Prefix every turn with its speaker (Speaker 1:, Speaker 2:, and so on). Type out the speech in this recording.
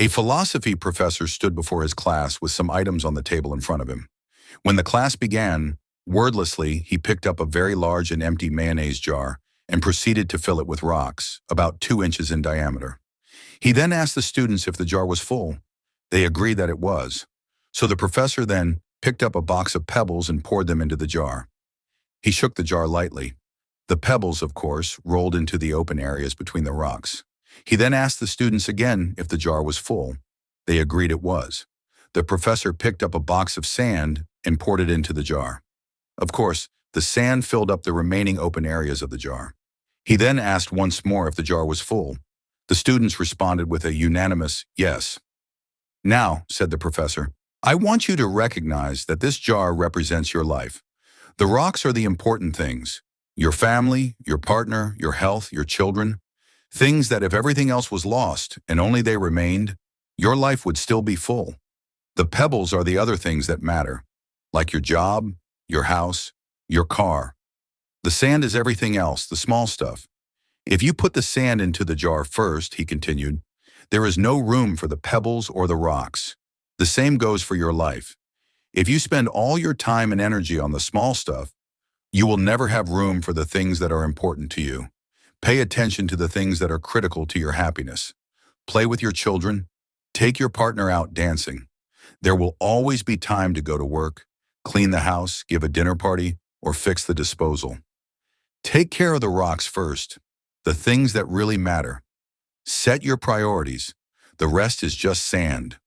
Speaker 1: A philosophy professor stood before his class with some items on the table in front of him. When the class began, wordlessly, he picked up a very large and empty mayonnaise jar and proceeded to fill it with rocks, about 2 inches in diameter. He then asked the students if the jar was full. They agreed that it was. So the professor then picked up a box of pebbles and poured them into the jar. He shook the jar lightly. The pebbles, of course, rolled into the open areas between the rocks. He then asked the students again if the jar was full. They agreed it was. The professor picked up a box of sand and poured it into the jar. Of course, the sand filled up the remaining open areas of the jar. He then asked once more if the jar was full. The students responded with a unanimous yes. "Now," said the professor, "I want you to recognize that this jar represents your life. The rocks are the important things. Your family, your partner, your health, your children. Things that if everything else was lost and only they remained, your life would still be full. The pebbles are the other things that matter, like your job, your house, your car. The sand is everything else, the small stuff. If you put the sand into the jar first," he continued, "there is no room for the pebbles or the rocks. The same goes for your life. If you spend all your time and energy on the small stuff, you will never have room for the things that are important to you. Pay attention to the things that are critical to your happiness. Play with your children. Take your partner out dancing. There will always be time to go to work, clean the house, give a dinner party, or fix the disposal. Take care of the rocks first, the things that really matter. Set your priorities. The rest is just sand."